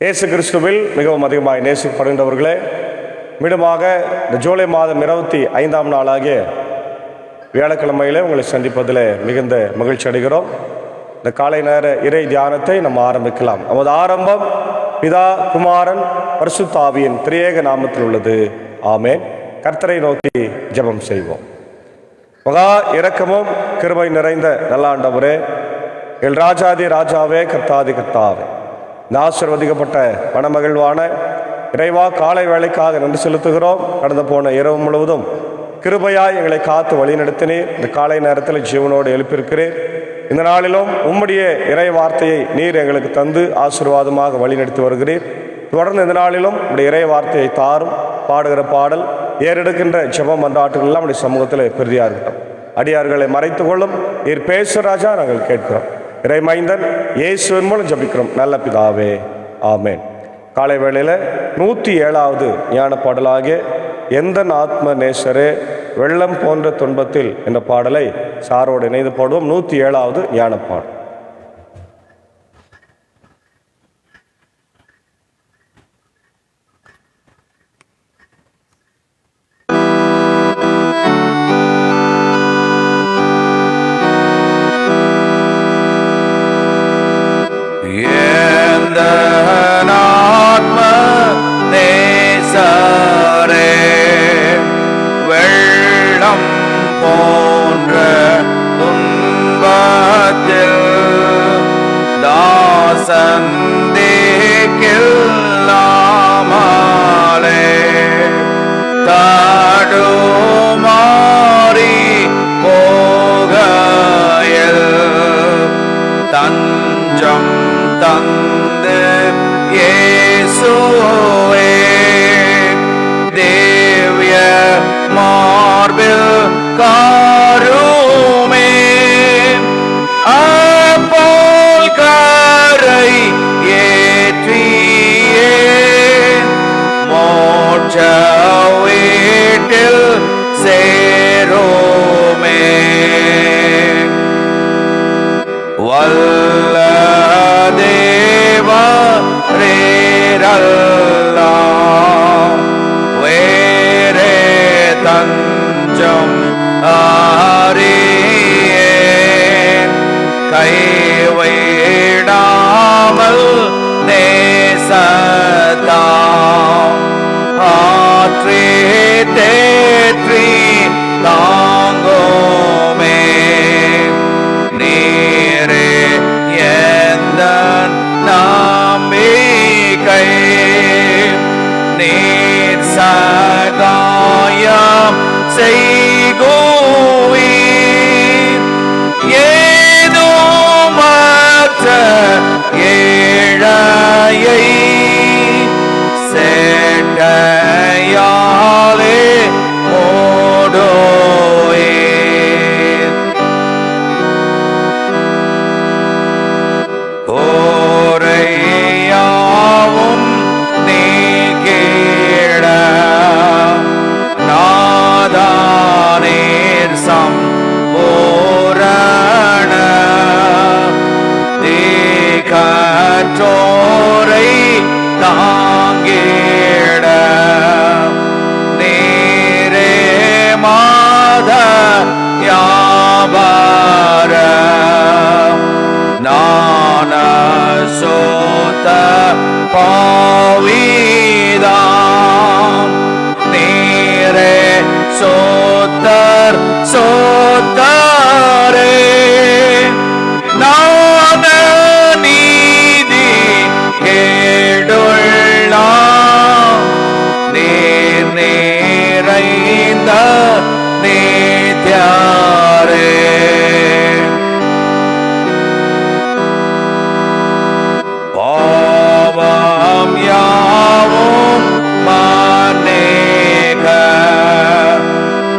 இயேசு கிறிஸ்துவில் மிகவும் அதிகமாக நேசிக்கப்படுகின்றவர்களே, மீண்டுமாக இந்த ஜூலை மாதம் 25ஆம் நாளாகிய வியாழக்கிழமையிலே உங்களை சந்திப்பதில் மிகுந்த மகிழ்ச்சி அடைகிறோம். இந்த காலை நேர இறை தியானத்தை நம்ம ஆரம்பிக்கலாம். நமது ஆரம்பம் பிதா, குமாரன், பரிசுத்த ஆவியின் திரியேக நாமத்தில் உள்ளது. ஆமென். கர்த்தரை நோக்கி ஜெபம் செய்வோம். மகா இரக்கமும் கிருபை நிறைந்த நல்ல ஆண்டவரே, எல் ராஜாதி ராஜாவே, கர்த்தாதி கர்த்தாவே, இந்த ஆசீர்வதிக்கப்பட்ட மனமகிழ்வான இறைவா காலை வேளைக்காக நன்றி செலுத்துகிறோம். கடந்து போன இரவு முழுவதும் கிருபையாய் எங்களை காத்து வழிநடத்தினீர். இந்த காலை நேரத்தில் ஜீவனோடு எழுப்பியிருக்கிறீர். இந்த நாளிலும் உம்முடைய இறை வார்த்தையை நீர் எங்களுக்கு தந்து ஆசீர்வாதமாக வழிநடத்தி வருகிறீர். தொடர்ந்து இந்த நாளிலும் உடைய இறை வார்த்தையை தாரும். பாடுகிற பாடல், ஏறெடுக்கின்ற ஜெபம் மன்றாட்டுகள் எல்லாம் உடைய சமூகத்தில் பெரியா இருக்கட்டும். அடியார்களை மறைத்து கொள்ளும். நீர் பேசு ராஜா, நாங்கள் கேட்கிறோம். இறை மைந்தன் இயேசுவின் மூலம் ஜபிக்கிறோம் நல்ல பிதாவே, ஆமேன். காலை வேளையில் 107வது ஞான பாடலாகிய எந்த ஆத்ம நேசரே வெள்ளம் போன்ற துன்பத்தில் என்ற பாடலை சாரோடு இணைந்து பாடுவோம். 107வது ஞான பாடல்.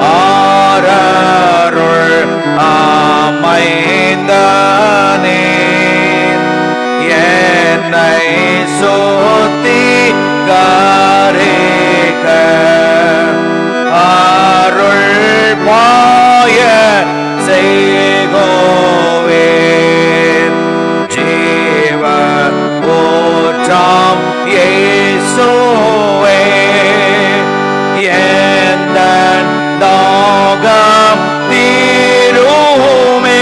Araro என்றும் இயேசுவே எந்தன் தாகம் தீருமே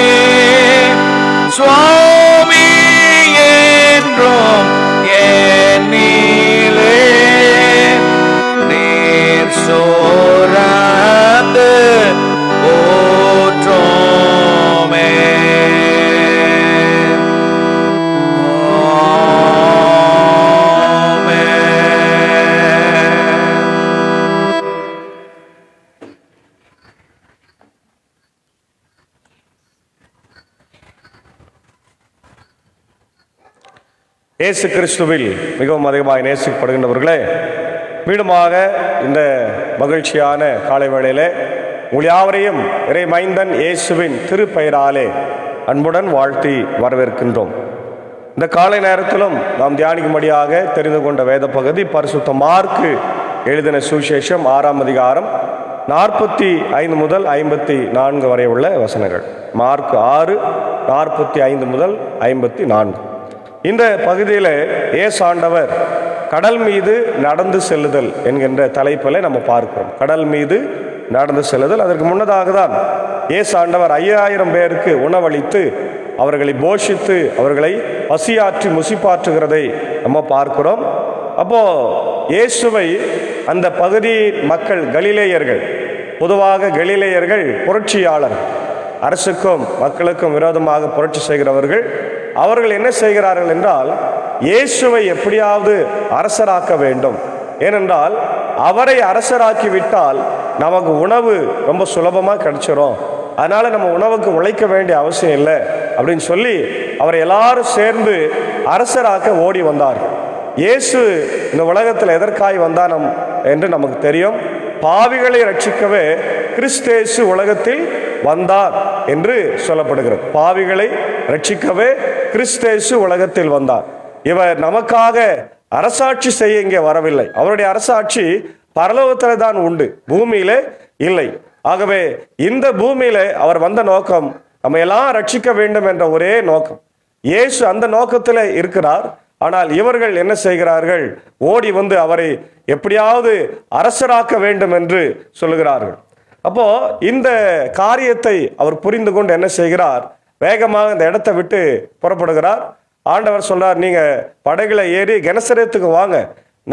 சுவாமி என்றும் என்னிலே நீர் சோரந்து ஊற்றுமே. இயேசு கிறிஸ்துவில் மிகவும் அதிகமாக நேசிக்கப்படுகின்றவர்களே, மீண்டுமாக இந்த மகிழ்ச்சியான காலை வேளையிலே உங்கள் யாவரையும் இறை மைந்தன் இயேசுவின் திருப்பெயராலே அன்புடன் வாழ்த்தி வரவேற்கின்றோம். இந்த காலை நேரத்திலும் நாம் தியானிக்கும்படியாக தெரிந்து கொண்ட வேத பகுதி பரிசுத்த மார்க்கு எழுதின சுவிசேஷம் 6ஆம் அதிகாரம் 45 முதல் 54 வரை உள்ள வசனங்கள். மார்க் 6:45 முதல் 54. இந்த பகுதியில் இயேசு ஆண்டவர் கடல் மீது நடந்து செல்லுதல் என்கின்ற தலைப்பில் நம்ம பார்க்கிறோம். கடல் மீது நடந்து செல்லுதல். அதற்கு முன்னதாக தான் இயேசு ஆண்டவர் 5000 பேருக்கு உணவளித்து அவர்களை போஷித்து அவர்களை பசியாற்றி முசிப்பாற்றுகிறதை நம்ம பார்க்கிறோம். அப்போ இயேசுவை அந்த பகுதி மக்கள் கலிலேயர்கள், பொதுவாக கலிலேயர்கள் புரட்சியாளர், அரசுக்கும் மக்களுக்கும் விரோதமாக புரட்சி செய்கிறவர்கள். அவர்கள் என்ன செய்கிறார்கள் என்றால் இயேசுவை எப்படியாவது அரசராக்க வேண்டும். ஏனென்றால் அவரை அரசராக்கி விட்டால் நமக்கு உணவு ரொம்ப சுலபமாக கிடைச்சிரும், அதனால நம்ம உணவுக்கு உழைக்க வேண்டிய அவசியம் இல்லை அப்படின்னு சொல்லி அவரை எல்லாரும் சேர்ந்து அரசராக்க ஓடி வந்தார்கள். இயேசு இந்த உலகத்தில் எதற்காய் வந்தார் என்று நமக்கு தெரியும். பாவிகளை ரட்சிக்கவே கிறிஸ்தேசு உலகத்தில் வந்தார் என்று சொல்லப்படுகிறது. பாவிகளை ரட்சிக்கவே கிறிஸ்தேசு உலகத்தில் வந்தார். இவர் நமக்காக அரசாட்சி செய்ய இங்கே வரவில்லை. அவருடைய அரசாட்சி பரலோகத்தில் தான் உண்டு, பூமியிலே இல்லை. ஆகவே இந்த பூமியில அவர் வந்த நோக்கம் நம்ம எல்லாம் ரட்சிக்க வேண்டும் என்ற ஒரே நோக்கம். இயேசு அந்த நோக்கத்தில் இருக்கிறார். ஆனால் இவர்கள் என்ன செய்கிறார்கள்? ஓடி வந்து அவரை எப்படியாவது அரசராக்க வேண்டும் என்று சொல்லுகிறார்கள். அப்போ இந்த காரியத்தை அவர் புரிந்து கொண்டு என்ன செய்கிறார்? வேகமாக இந்த இடத்தை விட்டு புறப்படுகிறார். ஆண்டவர் சொல்றார், நீங்க படகுல ஏறி கெனசரேத்துக்கு வாங்க,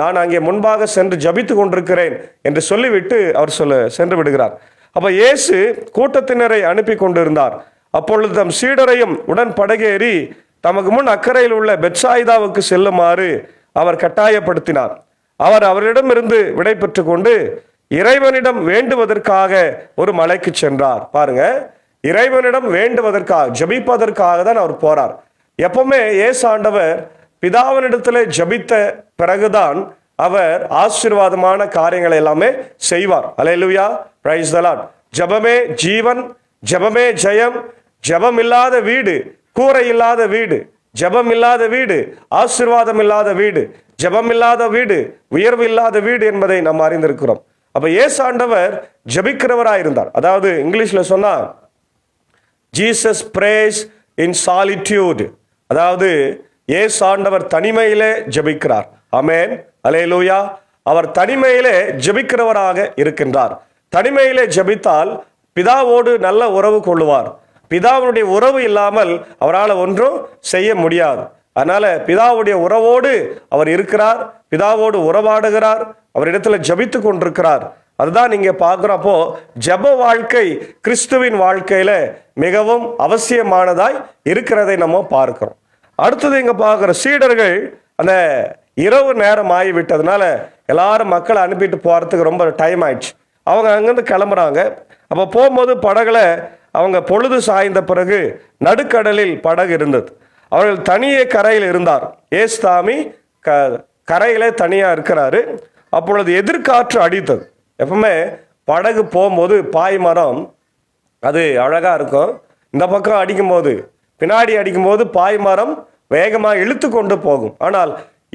நான் அங்கே முன்பாக சென்று ஜபித்து கொண்டிருக்கிறேன் என்று சொல்லிவிட்டு அவர் சென்று விடுகிறார். அப்ப இயேசு கூட்டத்தினரை அனுப்பி கொண்டிருந்தார். அப்பொழுது தம் சீடரையும் உடன் படகேறி தமக்கு முன் அக்கறையில் உள்ள பெத்சாயிதாவுக்கு செல்லுமாறு அவர் கட்டாயப்படுத்தினார். அவர் அவரிடமிருந்து விடை பெற்று கொண்டு இறைவனிடம் வேண்டுவதற்காக ஒரு மலைக்கு சென்றார். பாருங்க, இறைவனிடம் வேண்டுவதற்காக, ஜபிப்பதற்காக தான் அவர் போறார். எப்பவுமே இயேசு ஆண்டவர் பிதாவினிடத்தில் ஜபித்த பிறகுதான் அவர் ஆசீர்வாதமான காரியங்களை எல்லாமே செய்வார். அல்லேலூயா, பிரைஸ் தி லார்ட். ஜபமே ஜீவன், ஜபமே ஜெயம். ஜபம் இல்லாத வீடு கூரை இல்லாத வீடு, ஜபம் இல்லாத வீடு ஆசீர்வாதம் இல்லாத வீடு, ஜபம் இல்லாத வீடு உயர்வு இல்லாத வீடு என்பதை நாம் அறிந்திருக்கிறோம். அப்ப இயேசு ஆண்டவர் ஜபிக்கிறவராயிருந்தார். அதாவது இங்கிலீஷ்ல சொன்னா ஜீசஸ் பிரேஸ் இன் சாலிட்யூட். அதாவது இயேசு ஆண்டவர் தனிமையிலே ஜபிக்கிறார். ஆமென், அல்லேலூயா. அவர் தனிமையிலே ஜபிக்கிறவராக இருக்கின்றார். தனிமையிலே ஜபித்தால் பிதாவோடு நல்ல உறவு கொள்ளுவார். பிதாவுடைய உறவு இல்லாமல் அவரால் ஒன்றும் செய்ய முடியாது. அதனால பிதாவுடைய உறவோடு அவர் இருக்கிறார், பிதாவோடு உறவாடுகிறார், அவரிடத்துல ஜபித்து கொண்டிருக்கிறார். அதுதான் நீங்க பார்க்கிறோம். அப்போ ஜப வாழ்க்கை கிறிஸ்துவின் வாழ்க்கையில மிகவும் அவசியமானதாய் இருக்கிறதை நம்ம பார்க்கிறோம். அடுத்தது இங்க பார்க்கிற சீடர்கள் அந்த இரவு நேரம் ஆகிவிட்டதுனால எல்லாரும் மக்களை அனுப்பிட்டு போறதுக்கு ரொம்ப டைம் ஆயிடுச்சு. அவங்க அங்கிருந்து கிளம்புறாங்க. அப்போ போகும்போது படகுல அவங்க பொழுது சாய்ந்த பிறகு நடுக்கடலில் படகு இருந்தது. அவர்கள் தனியே கரையில் இருந்தார். ஏசுதாமி கரையிலே தனியா இருக்கிறாரு. அப்பொழுது எதிர்காற்று அடித்தது. எப்பவுமே படகு போகும்போது பாய் மரம் அது அழகா இருக்கும். இந்த பக்கம் அடிக்கும்போது பின்னாடி அடிக்கும்போது பாய் மரம் வேகமாக இழுத்து கொண்டு போகும். ஆனால்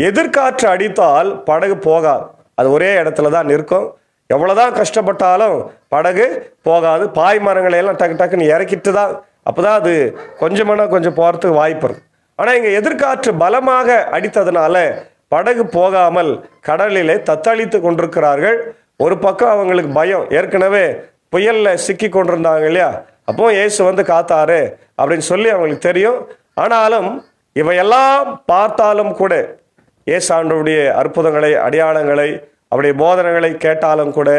எதிர்காற்று அடித்தால் படகு போகாது, அது ஒரே இடத்துல தான் நிற்கும். எவ்வளவுதான் கஷ்டப்பட்டாலும் படகு போகாது. பாய் மரங்களை எல்லாம் டக்கு டக்குன்னு இறக்கிட்டு தான், அப்போதான் அது கொஞ்சம் போகிறதுக்கு வாய்ப்பு இருக்கு. ஆனால் இங்கே எதிர்காற்று பலமாக அடித்ததுனால படகு போகாமல் கடலிலே தத்தளித்து கொண்டிருக்கிறார்கள். ஒரு பக்கம் அவங்களுக்கு பயம், ஏற்கனவே புயல்ல சிக்கி கொண்டிருந்தாங்க இல்லையா, அப்போ இயேசு வந்து காத்தாரு அப்படின்னு சொல்லி அவங்களுக்கு தெரியும். ஆனாலும் இவையெல்லாம் பார்த்தாலும் கூட, இயேசு ஆண்டவருடைய அற்புதங்களை, அடையாளங்களை, அவருடைய போதனைகளை கேட்டாலும் கூட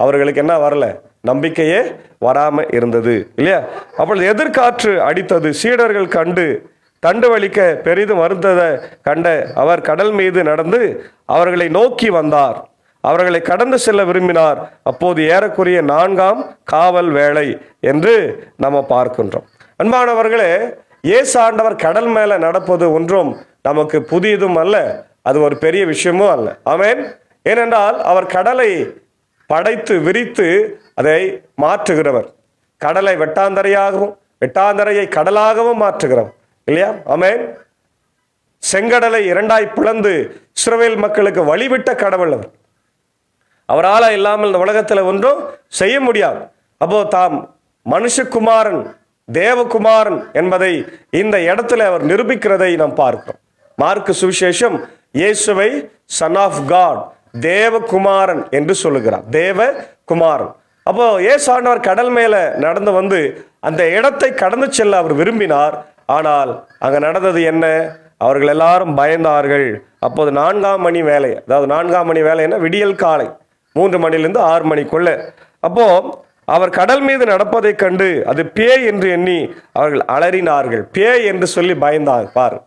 அவர்களுக்கு என்ன வரல, நம்பிக்கையே வராம இருந்தது இல்லையா. அப்பொழுது எதிர்காற்று அடித்தது. சீடர்கள் கண்டு தண்டு வலிக்க பெரிதும் வருந்ததை கண்ட அவர் கடல் மீது நடந்து அவர்களை நோக்கி வந்தார். அவர்களை கடந்து செல்ல விரும்பினார். அப்போது ஏறக்குறைய 4ஆம் காவல் வேளை என்று நம்ம பார்க்கின்றோம். அன்பானவர்களே, இயேசு ஆண்டவர் கடல் மேல நடப்பது ஒன்றும் நமக்கு புதியதும் அல்ல, அது ஒரு பெரிய விஷயமும் அல்ல. ஆமென். ஏனென்றால் அவர் கடலை படைத்து விரித்து அதை மாற்றுகிறவர். கடலை வெட்டாந்தரையாகவும் வெட்டாந்தரையை கடலாகவும் மாற்றுகிறவர் இல்லையா. ஆமென். செங்கடலை 2ஆய் பிளந்து இஸ்ரவேல் மக்களுக்கு வழிவிட்ட கடவுள் அவர். அவரால் இல்லாமல் இந்த உலகத்தில் ஒன்றும் செய்ய முடியாது. அப்போ தாம் மனுஷகுமாரன், தேவகுமாரன் என்பதை இந்த இடத்துல அவர் நிரூபிக்கிறதை நாம் பார்க்கிறோம். மார்க்கு சுவிசேஷம் இயேசுவை சன் ஆஃப் காட், தேவகுமாரன் என்று சொல்லுகிறார். தேவகுமாரன். அப்போ இயேசு ஆண்டவர் கடல் மேல நடந்து வந்து அந்த இடத்தை கடந்து செல்ல அவர் விரும்பினார். ஆனால் அங்க நடந்தது என்ன? அவர்கள் எல்லாரும் பயந்தார்கள். அப்போது 4ஆம் மணி வேலை, அதாவது 4ஆம் மணி வேலை என்ன, விடியல் காலை 3 மணிலிருந்து 6 மணிக்குள்ள. அப்போ அவர் கடல் மீது நடப்பதை கண்டு அது பேய் என்று எண்ணி அவர்கள் அலறினார்கள். பேய் என்று சொல்லி பயந்தாங்க. பார்,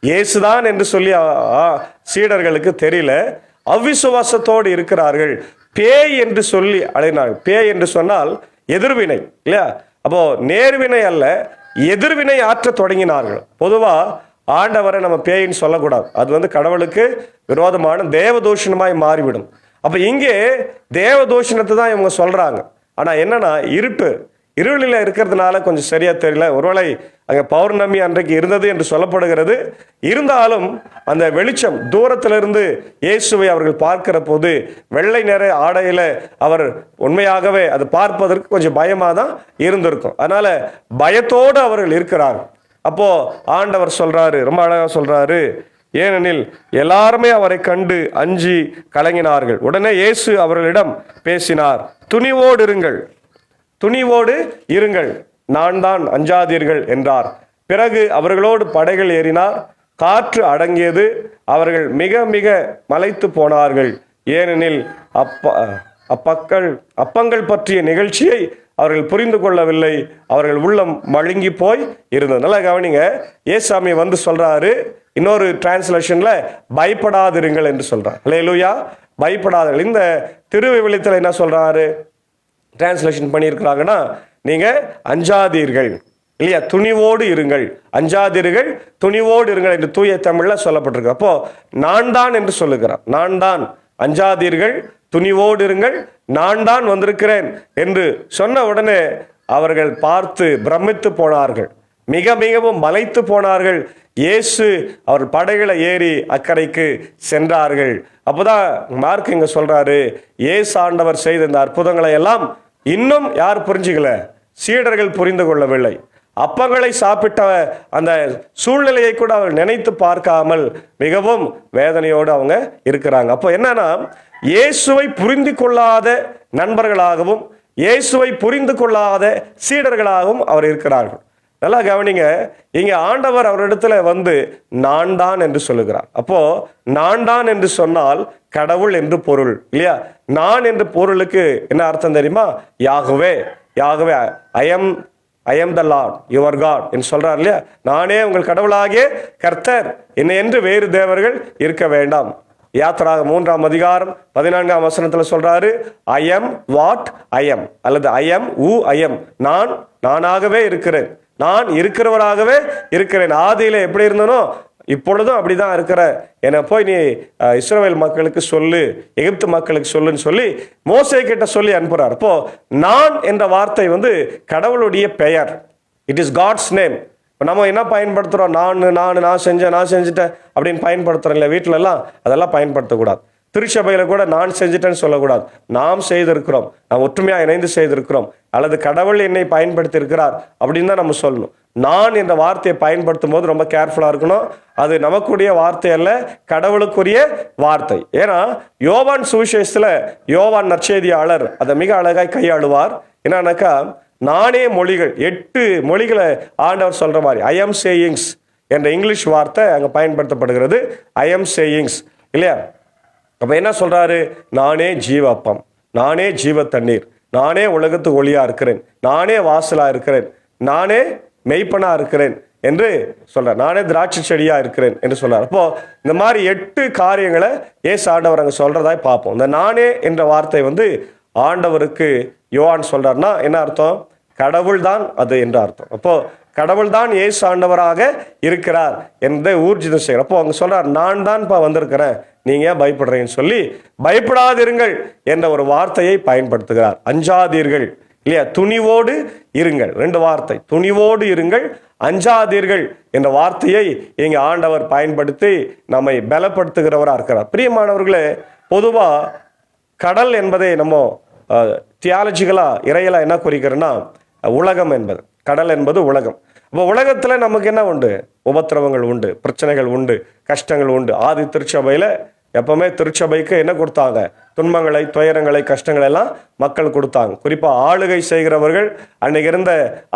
இயேசுதான் என்று சொல்லி சீடர்களுக்கு தெரியல, அவிசுவாசத்தோடு இருக்கிறார்கள். பேய் என்று சொல்லி அழைனார்கள். பேய் என்று சொன்னால் எதிர்வினை இல்லையா. அப்போ நேர்வினை அல்ல, எதிர்வினை ஆற்ற தொடங்கினார்கள். பொதுவா ஆண்டவரை நம்ம பேயின்னு சொல்லக்கூடாது, அது வந்து கடவுளுக்கு விரோதமான தேவதூஷணமாய் மாறிவிடும். அப்ப இங்கே தேவதூஷணத்தை தான் இவங்க சொல்றாங்க. ஆனா என்னன்னா, இருளில் இருக்கிறதுனால கொஞ்சம் சரியா தெரியல. ஒருவேளை அங்கே பௌர்ணமி அன்றைக்கு இருந்தது என்று சொல்லப்படுகிறது. இருந்தாலும் அந்த வெளிச்சம் தூரத்திலிருந்து இயேசுவை அவர்கள் பார்க்கிற போது வெள்ளை நிற ஆடையில அவர் உண்மையாகவே அது பார்ப்பதற்கு கொஞ்சம் பயமா தான் இருந்திருக்கும். அதனால பயத்தோடு அவர்கள் இருக்கிறார்கள். அப்போ ஆண்டவர் சொல்றாரு, ரொம்ப அழகா சொல்றாரு, ஏனெனில் எல்லாருமே அவரை கண்டு அஞ்சி கலங்கினார்கள். உடனே இயேசு அவர்களிடம் பேசினார், துணிவோடு இருங்கள், துணிவோடு இருங்கள், நான் தான், அஞ்சாதீர்கள் என்றார். பிறகு அவர்களோடு படகில் ஏறினார். காற்று அடங்கியது. அவர்கள் மிக மிக மலைத்து போனார்கள். ஏனெனில் அப்பங்கள் பற்றிய நிகழ்ச்சியை அவர்கள் புரிந்து கொள்ளவில்லை. அவர்கள் உள்ளம் மழுங்கி போய் இருந்தது. நல்லா கவனிங்க, ஏசாமி வந்து சொல்றாரு, இன்னொரு டிரான்ஸ்லேஷன்ல பயப்படாதிருங்கள் என்று சொல்றார். அல்லேலூயா, பயப்படாதீர்கள். இந்த திருவிவிலியத்தில் என்ன சொல்றாரு டிரான்ஸ்லேஷன் பண்ணியிருக்கிறாங்கன்னா, நீங்க அஞ்சாதீர்கள் இல்லையா, துணிவோடு இருங்கள், அஞ்சாதீர்கள், துணிவோடு இருங்கள் என்று தூய தமிழ்ல சொல்லப்பட்டிருக்கு. அப்போ நான் தான் என்று சொல்லுகிறார். நான் தான், அஞ்சாதீர்கள், துணிவோடு இருங்கள், நான் தான் வந்திருக்கிறேன் என்று சொன்ன உடனே அவர்கள் பார்த்து பிரமித்து போனார்கள், மிக மிகவும் மலைத்து போனார்கள். இயேசு அவர் படகுல ஏறி அக்கறைக்கு சென்றார்கள். அப்போதான் மார்க் இங்க சொல்றாரு, இயேசு ஆண்டவர் செய்த இந்த அற்புதங்களை எல்லாம் இன்னும் யார் புரிஞ்சுக்கல, சீடர்கள் புரிந்து கொள்ளவில்லை. அப்பங்களை சாப்பிட்ட அந்த சூழ்நிலையை கூட அவர் நினைத்து பார்க்காமல் மிகவும் வேதனையோடு அவங்க இருக்கிறாங்க. அப்போ என்னன்னா, இயேசுவை புரிந்து கொள்ளாத நண்பர்களாகவும் இயேசுவை புரிந்து கொள்ளாத சீடர்களாகவும் அவர் இருக்கிறார்கள். நல்லா கவனிங்க, இங்க ஆண்டவர் அவரிடத்துல வந்து நான் தான் என்று சொல்லுகிறார். அப்போ நான் தான் என்று சொன்னால் கடவுள் என்று பொருள் இல்லையா. நான் என்று பொருளுக்கு என்ன அர்த்தம் தெரியுமா? யாகவே, யாகவே, I am the Lord your God என்று சொல்றார் இல்லையா. நானே உங்கள் கடவுளாகிய கர்த்தர், என்னை என்று வேறு தேவர்கள் இருக்க வேண்டாம். யாத்ராக 3ஆம் அதிகாரம் 14ஆம் வசனத்துல சொல்றாரு, I am what I am, அல்லது I am who I am, நான் நானாகவே இருக்கிறேன், நான் இருக்கிறவராகவே இருக்கிறேன். ஆதியில எப்படி இருந்தனோ இப்பொழுதும் அப்படிதான் இருக்கிற, என்னை போய் நீ இஸ்ரவேல் மக்களுக்கு சொல்லு, எகிப்து மக்களுக்கு சொல்லுன்னு சொல்லி மோசே கிட்ட சொல்லி அனுப்புறார். அப்போ நான் என்ற வார்த்தை வந்து கடவுளுடைய பெயர், இட் இஸ் காட்ஸ் நேம். இப்போ நம்ம என்ன பயன்படுத்துகிறோம், நான் செஞ்சுட்டேன் அப்படின்னு பயன்படுத்துகிறோம் இல்லை வீட்டில எல்லாம், அதெல்லாம் பயன்படுத்தக்கூடாது. திருச்சபையில கூட நான் செஞ்சுட்டேன்னு சொல்லக்கூடாது, நாம் செய்திருக்கிறோம், நாம் ஒற்றுமையாக இணைந்து செய்திருக்கிறோம், அல்லது கடவுள் என்னை பயன்படுத்தி இருக்கிறார் அப்படின்னு தான் நம்ம சொல்லணும். நான் என்ற வார்த்தையை பயன்படுத்தும் போது ரொம்ப கேர்ஃபுல்லாக இருக்கணும். அது நமக்குரிய வார்த்தை அல்ல, கடவுளுக்குரிய வார்த்தை. ஏன்னா யோவான் சுவிசேஷத்தில் யோவான் நற்செய்தியாளர் அதை மிக அழகாய் கையாளுவார். என்னன்னாக்கா, நானே மொழிகள், 8 மொழிகளை ஆண்டவர் சொல்ற மாதிரி ஐ எம் சேயிங்ஸ் என்ற இங்கிலீஷ் வார்த்தை அங்கே பயன்படுத்தப்படுகிறது. ஐ எம் சேயிங்ஸ் இல்லையா? அப்போ என்ன சொல்றாரு? நானே ஜீவ அப்பம், நானே ஜீவ தண்ணீர், நானே உலகத்துக்கு ஒளியா இருக்கிறேன், நானே வாசலா இருக்கிறேன், நானே மெய்ப்பனா இருக்கிறேன் என்று சொல்றார். நானே திராட்சை செடியா இருக்கிறேன் என்று சொல்றார். அப்போ இந்த மாதிரி 8 காரியங்களை ஏசு ஆண்டவர் அங்கே சொல்றதாய் பார்ப்போம். இந்த நானே என்ற வார்த்தை ஆண்டவருக்கு யோவான் சொல்றாருன்னா என்ன அர்த்தம்? கடவுள் தான் அது என்று அர்த்தம். அப்போ கடவுள் தான் இயேசு ஆண்டவராக இருக்கிறார் என்று ஊர்ஜிதம் செய்கிறார். அப்போ அவங்க சொல்றார், நான் தான் வந்திருக்கிறேன், நீங்க ஏன் பயப்படுறீங்கன்னு சொல்லி பயப்படாதிருங்கள் என்ற ஒரு வார்த்தையை பயன்படுத்துகிறார். அஞ்சாதீர்கள் இல்லையா? துணிவோடு இருங்கள். 2 வார்த்தை, துணிவோடு இருங்கள், அஞ்சாதீர்கள் என்ற வார்த்தையை இங்க ஆண்டவர் பயன்படுத்தி நம்மை பலப்படுத்துகிறவராக இருக்கிறார். பிரியமானவர்களே, பொதுவா கடல் என்பதை நம்ம தியாலஜிக்கலா இறையலா என்ன குறிக்கிறோன்னா உலகம் என்பது, கடல் என்பது உலகம். இப்போ உலகத்துல நமக்கு என்ன உண்டு? உபத்திரவங்கள் உண்டு, பிரச்சனைகள் உண்டு, கஷ்டங்கள் உண்டு. ஆதி திருச்சபையில எப்பவுமே திருச்சபைக்கு என்ன கொடுத்தாங்க? துன்பங்களை, துயரங்களை, கஷ்டங்களை எல்லாம் மக்கள் கொடுத்தாங்க. குறிப்பா ஆளுகை செய்கிறவர்கள், அன்னைக்கு இருந்த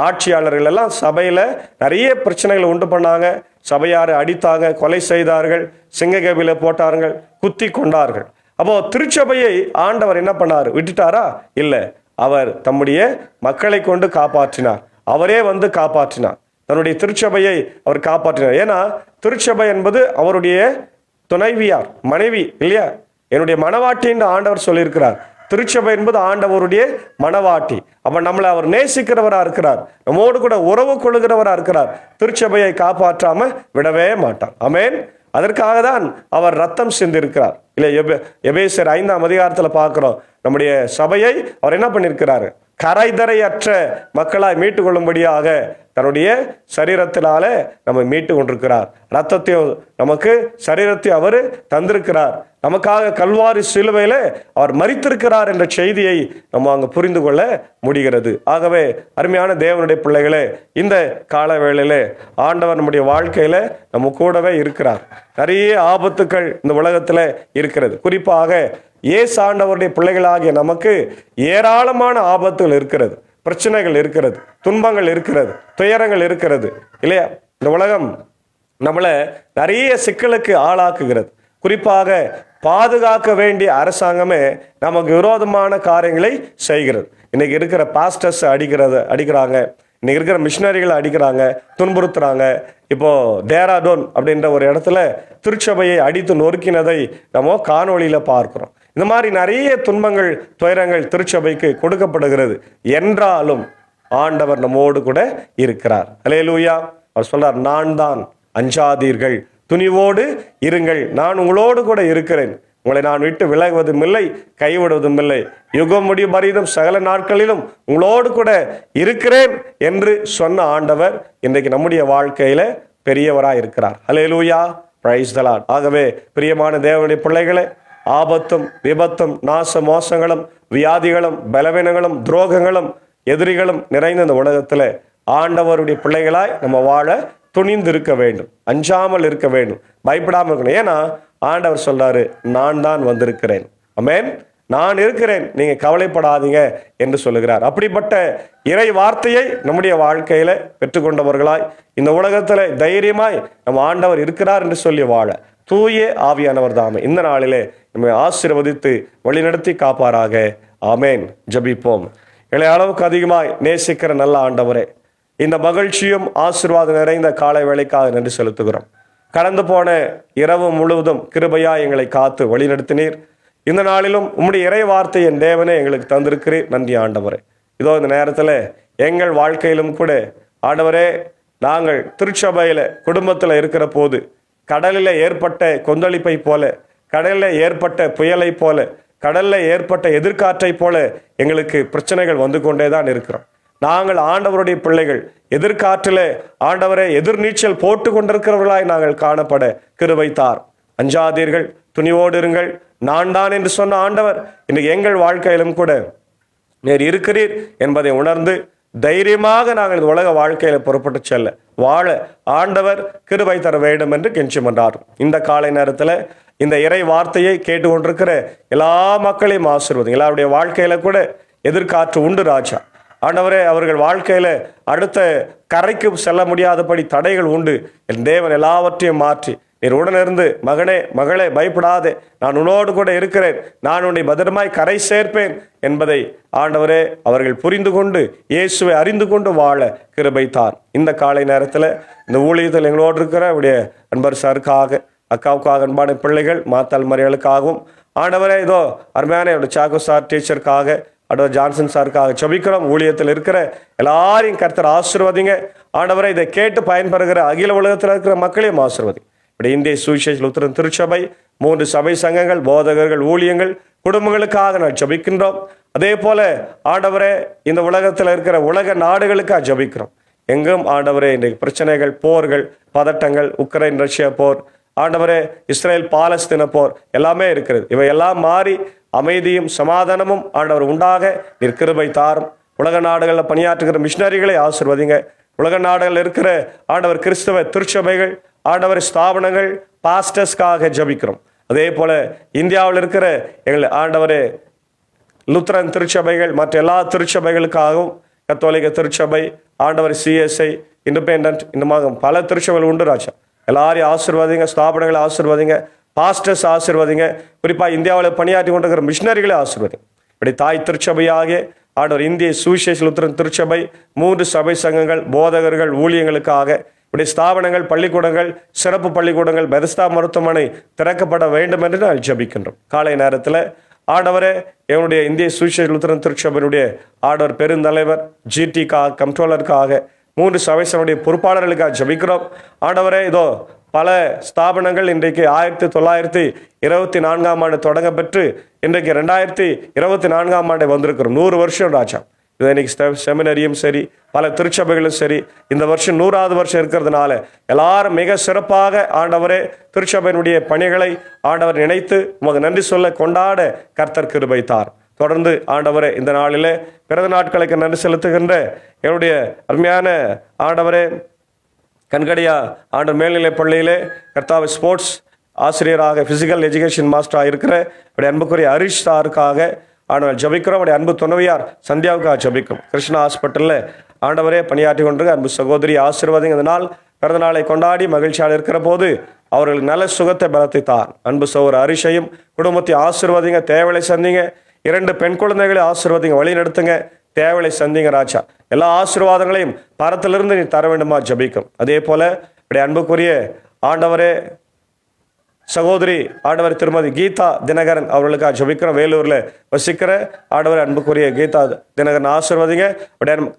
ஆட்சியாளர்கள் எல்லாம் சபையில நிறைய பிரச்சனைகளை உண்டு பண்ணாங்க. சபையாரை அடித்தாங்க, கொலை செய்தார்கள், சிங்ககபில போட்டார்கள், குத்தி கொண்டார்கள். அப்போ திருச்சபையை ஆண்டவர் என்ன பண்ணார்? விட்டுட்டாரா? இல்லை, அவர் தம்முடைய மக்களை கொண்டு காப்பாற்றினார். அவரே காப்பாற்றினார். தன்னுடைய திருச்சபையை அவர் காப்பாற்றினார். ஏன்னா திருச்சபை என்பது அவருடைய துணைவியார், மனைவி இல்லையா? என்னுடைய மனவாட்டி என்று ஆண்டவர் சொல்லியிருக்கிறார். திருச்சபை என்பது ஆண்டவருடைய மனவாட்டி. அப்ப நம்மளை அவர் நேசிக்கிறவரா இருக்கிறார், நம்மோடு கூட உறவு கொள்ளுகிறவரா இருக்கிறார். திருச்சபையை காப்பாற்றாம விடவே மாட்டார். ஆமென். அதற்காக தான் அவர் ரத்தம் சிந்திருக்கிறார். இல்லை, எபேசியர் 5ஆம் அதிகாரத்தில் பார்க்கிறோம், நம்முடைய சபையை அவர் என்ன பண்ணியிருக்கிறாரு? கரைதரையற்ற மக்களாய் மீட்டு கொள்ளும்படியாக தன்னுடைய சரீரத்தினால நம்ம மீட்டு கொண்டிருக்கிறார். ரத்தத்தையும் நமக்கு சரீரத்தையும் அவர் தந்திருக்கிறார். நமக்காக கல்வாரி சிலுவையில அவர் மரித்திருக்கிறார் என்ற செய்தியை நம்ம அங்க புரிந்து கொள்ள முடிகிறது. ஆகவே அருமையான தேவனுடைய பிள்ளைகளே, இந்த கால வேளையில ஆண்டவர் நம்முடைய வாழ்க்கையில நம்ம கூடவே இருக்கிறார். நிறைய ஆபத்துக்கள் இந்த உலகத்துல இருக்கிறது. குறிப்பாக இயேசு ஆண்டவருடைய பிள்ளைகளாகிய நமக்கு ஏராளமான ஆபத்துகள் இருக்கிறது, பிரச்சனைகள் இருக்கிறது, துன்பங்கள் இருக்கிறது, துயரங்கள் இருக்கிறது இல்லையா? இந்த உலகம் நம்மளை நிறைய சிக்கலுக்கு ஆளாக்குகிறது. குறிப்பாக பாதுகாக்க வேண்டிய அரசாங்கமே நமக்கு விரோதமான காரியங்களை செய்கிறது. இன்னைக்கு இருக்கிற பாஸ்டர்ஸ் அடிக்கிறாங்க, இன்னைக்கு இருக்கிற மிஷினரிகளை அடிக்கிறாங்க, துன்புறுத்துறாங்க. இப்போ டேராடோன் அப்படின்ற ஒரு இடத்துல திருச்சபையை அடித்து நொறுக்கினதை நம்ம காணொளியில பார்க்கிறோம். இந்த மாதிரி நிறைய துன்பங்கள், துயரங்கள் திருச்சபைக்கு கொடுக்கப்படுகிறது. என்றாலும் ஆண்டவர் நம்மோடு கூட இருக்கிறார். அல்லேலூயா. அவர் சொல்றார், நான் தான், அஞ்சாதீர்கள், துணிவோடு இருங்கள், நான் உங்களோடு கூட இருக்கிறேன், உங்களை நான் விட்டு விலகுவதும் இல்லை, கைவிடுவதும் இல்லை, யுகம் முடியும் பரிதும் சகல நாட்களிலும் உங்களோடு கூட இருக்கிறேன் என்று சொன்ன ஆண்டவர் இன்றைக்கு நம்முடைய வாழ்க்கையில பெரியவராய் இருக்கிறார். அல்லேலூயா. Praise the Lord. ஆகவே பிரியமான தேவனுடைய பிள்ளைகளே, ஆபத்தும் விபத்தும் நாச மோசங்களும் வியாதிகளும் பலவீனங்களும் துரோகங்களும் எதிரிகளும் நிறைந்த இந்த உலகத்துல ஆண்டவருடைய பிள்ளைகளாய் நம்ம வாழ துணிந்து இருக்க வேண்டும், அஞ்சாமல் இருக்க வேண்டும், பயப்படாமல் இருக்கணும். ஏன்னா ஆண்டவர் சொல்றாரு, நான் தான் வந்திருக்கிறேன். ஆமென். நான் இருக்கிறேன், நீங்க கவலைப்படாதீங்க என்று சொல்லுகிறார். அப்படிப்பட்ட இறை வார்த்தையை நம்முடைய வாழ்க்கையில பெற்றுக்கொண்டவர்களாய் இந்த உலகத்துல தைரியமாய் நம்ம ஆண்டவர் இருக்கிறார் என்று சொல்லி வாழ தூய ஆவியானவர் தாமே இந்த நாளிலே நம்மை ஆசீர்வதித்து வழிநடத்தி காப்பாராக. ஆமேன். ஜெபிப்போம். எங்களை அளவுக்கு அதிகமாய் நேசிக்கிற நல்ல ஆண்டவரே, இந்த மகிழ்ச்சியும் ஆசீர்வாதம் நிறைந்த காலை வேளைக்காக நன்றி செலுத்துகிறோம். கடந்து போன இரவு முழுவதும் கிருபையா எங்களை காத்து வழிநடத்தினீர். இந்த நாளிலும் உம்முடைய இறை வார்த்தை என் தேவனே எங்களுக்கு தந்திருக்கிறீர். நன்றி ஆண்டவரே. இதோ இந்த நேரத்தில் எங்கள் வாழ்க்கையிலும் கூட ஆண்டவரே, நாங்கள் திருச்சபையில குடும்பத்தில் இருக்கிற போது கடலில் ஏற்பட்ட கொந்தளிப்பை போல, கடலில் ஏற்பட்ட புயலை போல, கடலில் ஏற்பட்ட எதிர்காற்றை போல எங்களுக்கு பிரச்சனைகள் வந்து கொண்டே தான் இருக்கிறோம். நாங்கள் ஆண்டவருடைய பிள்ளைகள், எதிர்காற்றிலே ஆண்டவரை எதிர்நீச்சல் போட்டு கொண்டிருக்கிறவர்களாய் நாங்கள் காணப்பட கிருபை தார். அஞ்சாதீர்கள், துணிவோடு இருங்கள், நான் தான் என்று சொன்ன ஆண்டவர் இன்றைக்கு எங்கள் வாழ்க்கையிலும் கூட நீர் இருக்கிறீர் என்பதை உணர்ந்து தைரியமாக நாங்கள் இந்த உலக வாழ்க்கையில புறப்பட்டு செல்ல வாழ ஆண்டவர் கிருபை தர வேண்டும் என்று கெஞ்சி மன்றார். இந்த காலை நேரத்தில் இந்த இறை வார்த்தையை கேட்டுக்கொண்டிருக்கிற எல்லா மக்களையும் ஆசீர்வதிங்க. எல்லாருடைய வாழ்க்கையில கூட எதிர்காற்று உண்டு ராஜா. ஆண்டவரே, அவர்கள் வாழ்க்கையில அடுத்த கரைக்கு செல்ல முடியாதபடி தடைகள் உண்டு. என் தேவன் எல்லாவற்றையும் மாற்றி நீர் உடனிருந்து, மகனே மகளே பயப்படாதே, நான் உன்னோடு கூட இருக்கிறேன், நான் உன்னை பத்திரமாய் கரை சேர்ப்பேன் என்பதை ஆண்டவரே அவர்கள் புரிந்து கொண்டு இயேசுவை அறிந்து கொண்டு வாழ கிருபை தார். இந்த காலை நேரத்தில் இந்த ஊழியத்தில் எங்களோடு இருக்கிற அவருடைய அன்பர் சாருக்காக, அக்காவுக்காக, அன்பான பிள்ளைகள் மாத்தாள் மரியாளுக்காகவும், ஆண்டவரே இதோ அருமையான என்னுடைய சாக்கோ சார் டீச்சருக்காக, ஆண்டவர் ஜான்சன் சாருக்காக ஜெபிக்கிறோம். ஊழியத்தில் இருக்கிற எல்லாரையும் கர்த்தர் ஆசீர்வதிங்க. ஆண்டவரை இதை கேட்டு பயன்பெறுகிற அகில உலகத்தில் இருக்கிற மக்களையும் ஆசீர்வதிங்க. இப்படி இந்திய சுவிசேஷ லுத்தரன் திருச்சபை, 3 சபை சங்கங்கள், போதகர்கள், ஊழியங்கள், குடும்பங்களுக்காக நான் ஜெபிக்கின்றோம். அதே போல ஆண்டவரே இந்த உலகத்தில் இருக்கிற உலக நாடுகளுக்காக ஜெபிக்கிறோம். எங்கும் ஆண்டவரே இன்றைக்கு பிரச்சனைகள், போர்கள், பதட்டங்கள், உக்ரைன் ரஷ்யா போர், ஆண்டவரே இஸ்ரேல் பாலஸ்தீன போர் எல்லாமே இருக்கிறது. இவை எல்லாம் மாறி அமைதியும் சமாதானமும் ஆண்டவர் உண்டாக நீர் கிருபை தாரும். உலக நாடுகளில் பணியாற்றுகிற மிஷினரிகளை ஆசீர்வதிங்க. உலக நாடுகளில் இருக்கிற ஆண்டவர் கிறிஸ்தவ திருச்சபைகள், ஆண்டவர் ஸ்தாபனங்கள், பாஸ்டர்ஸ்க்காக ஜெபிக்கிறோம். அதே போல இந்தியாவில் இருக்கிற எங்கள் ஆண்டவரே லுத்தரன் திருச்சபைகள், மற்ற எல்லா திருச்சபைகளுக்காகவும், கத்தோலிக்க திருச்சபை, ஆண்டவர் CSI, இண்டிபெண்டன்ட், இந்த பல திருச்சபைகள் உண்டு ராஜா. எல்லாரையும் ஆசீர்வதிங்க. ஸ்தாபனங்களை ஆசீர்வதிங்க. பாஸ்டர்ஸ் ஆசீர்வதிங்க. குறிப்பாக இந்தியாவில் பணியாற்றி கொண்டிருக்கிற மிஷினரிகளை ஆசீர்வதிங்க. இப்படி தாய் திருச்சபையாகிய ஆண்டவர் இந்திய சுவிசேஷ லுத்தரன் திருச்சபை, 3 சபை சங்கங்கள், போதகர்கள், ஊழியங்களுக்காக, இப்படி ஸ்தாபனங்கள், பள்ளிக்கூடங்கள், சிறப்பு பள்ளிக்கூடங்கள், பெதஸ்தா மருத்துவமனை திறக்கப்பட வேண்டும் என்று நான் ஜெபிக்கின்றோம். காலை நேரத்தில் ஆண்டவரே என்னுடைய இந்திய சுவிசேஷ லுத்தரன் திருச்சபையினுடைய ஆண்டவர் பெருந்தலைவர் GT-க்காக, கம்ட்ரோலருக்காக, 3 சபை சங்கங்களுடைய பொறுப்பாளர்களுக்காக ஜெபிக்கிறோம். ஆண்டவரே இதோ பல ஸ்தாபனங்கள் இன்றைக்கு 1924ஆம் ஆண்டு தொடங்க பெற்று இன்றைக்கு 2024ஆம் ஆண்டை வந்திருக்கிறோம். 100 வருஷம் ராஜா. இது இன்னைக்கு செமினரியும் சரி, பல திருச்சபைகளும் சரி, இந்த வருஷம் 100வது வருஷம் இருக்கிறதுனால எல்லாரும் மிக சிறப்பாக ஆண்டவரே திருச்சபையினுடைய பணிகளை ஆண்டவர் நினைத்து உமக்கு நன்றி சொல்ல கொண்டாட கர்த்தர் கிருபை தார். தொடர்ந்து ஆண்டவரே இந்த நாளிலே பிறந்த நாட்களுக்கு நன்றி செலுத்துகின்ற என்னுடைய அருமையான ஆண்டவரே கண்கடியா ஆண்டவர் மேல்நிலை பள்ளியிலே கர்த்தாவை ஸ்போர்ட்ஸ் ஆசிரியராக, பிசிக்கல் எஜுகேஷன் மாஸ்டராக இருக்கிற அப்படி அன்புக்குரிய ஹரிஷ் சாருக்காக ஆண்டவர் ஜெபிக்கிறோம். அப்படி அன்பு துணைவியார் சந்தியாவுக்காக ஜெபிக்கிறோம். கிருஷ்ணா ஹாஸ்பிட்டலில் ஆண்டவரே பணியாற்றி கொண்டிருக்க அன்பு சகோதரி ஆசீர்வாதம். இந்த நாள் பிறந்த நாளை கொண்டாடி மகிழ்ச்சியாக இருக்கிற போது அவர்களுக்கு நல்ல சுகத்தை பலத்தை தார். அன்பு சகோதர ஹரிஷையும் குடும்பத்தை ஆசீர்வாதிங்க. தேவையை சந்திங்க. 2 பெண் குழந்தைகளை ஆசீர்வாதிங்க. வழி நடத்துங்க. தேவையை சந்திங்க ராஜா. எல்லா ஆசீர்வாதங்களையும் பரத்திலிருந்து நீ தர வேண்டுமா ஜெபிக்கும். அதே போல இப்படி அன்புக்குரிய ஆண்டவரே சகோதரி ஆண்டவர் திருமதி கீதா தினகரன் அவர்களுக்காக ஜெபிக்கிறோம். வேலூரில் வசிக்கிற ஆண்டவர் அன்புக்குரிய கீதா தினகரன் ஆசீர்வதிங்க.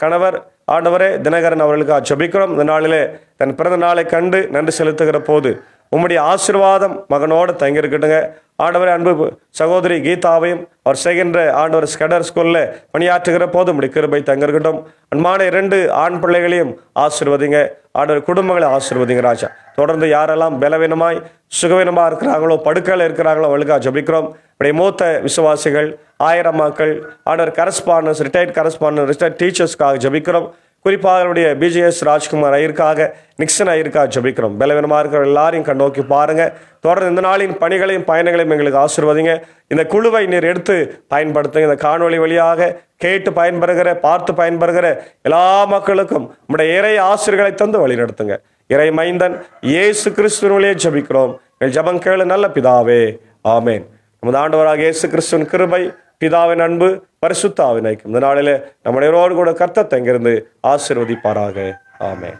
கணவர் ஆண்டவரே தினகரன் அவர்களுக்காக ஜெபிக்கிறோம். இந்த நாளிலே தன் பிறந்த நாளை கண்டு நன்றி செலுத்துகிற போது உம்முடைய ஆசீர்வாதம் மகனோடு தங்கியிருக்கட்டுங்க. ஆண்டவரே அன்பு சகோதரி கீதாவையும் அவர் செய்கின்ற ஆண்டவர் ஸ்கடர் ஸ்கூலில் பணியாற்றுகிற போது உம்முடைய கிருபை தங்கியிருக்கட்டும். அன்பான 2 ஆண் பிள்ளைகளையும் ஆசீர்வதிங்க. ஆண்டவர் குடும்பங்களை ஆசீர்வதிங்க ராஜா. தொடர்ந்து யாரெல்லாம் பலவீனமாய் சுகவீனமாக இருக்கிறாங்களோ, படுக்கையில் இருக்கிறாங்களோ அவளுக்காக ஜெபிக்கிறோம். இப்படி மூத்த விசுவாசிகள், ஆயிரமாக்கள், ஆண்டவர் கரஸ்பாண்டன்ஸ், ரிட்டையர்ட் கரஸ்பாண்டன்ஸ், ரிட்டையர்ட் டீச்சர்ஸ்க்காக ஜெபிக்கிறோம். குறிப்பாக அவருடைய BGS ராஜ்குமார் ஐயருக்காக, நிக்சன் ஐயருக்காக ஜெபிக்கிறோம். பலவீனமாக இருக்கிற எல்லாரையும் கண்ணோக்கி பாருங்க. தொடர்ந்து இந்த நாளின் பணிகளையும் பயணங்களையும் எங்களுக்கு ஆசீர்வதிங்க. இந்த குழுவை நீர் எடுத்து பயன்படுத்துங்க. இந்த காணொளி வழியாக கேட்டு பயன்பெறுகிற, பார்த்து பயன்பெறுகிற எல்லா மக்களுக்கும் உம்முடைய இறை ஆசீர்களை தந்து வழி நடத்துங்க. இறை மைந்தன் இயேசு கிறிஸ்துவின் வழியே ஜெபிக்கிறோம். எங்கள் ஜெபம் கேளு நல்ல பிதாவே, ஆமேன். நமது ஆண்டவராக இயேசு கிறிஸ்துவின் கிருபை, பிதாவின் அன்பு, பரிசுத்த ஆவியின் ஐக்கியம் இந்த நாளிலே நம்முடையவரோடு கூட கர்த்தர் தங்கிருந்து ஆசீர்வதிப்பாராக. ஆமென்.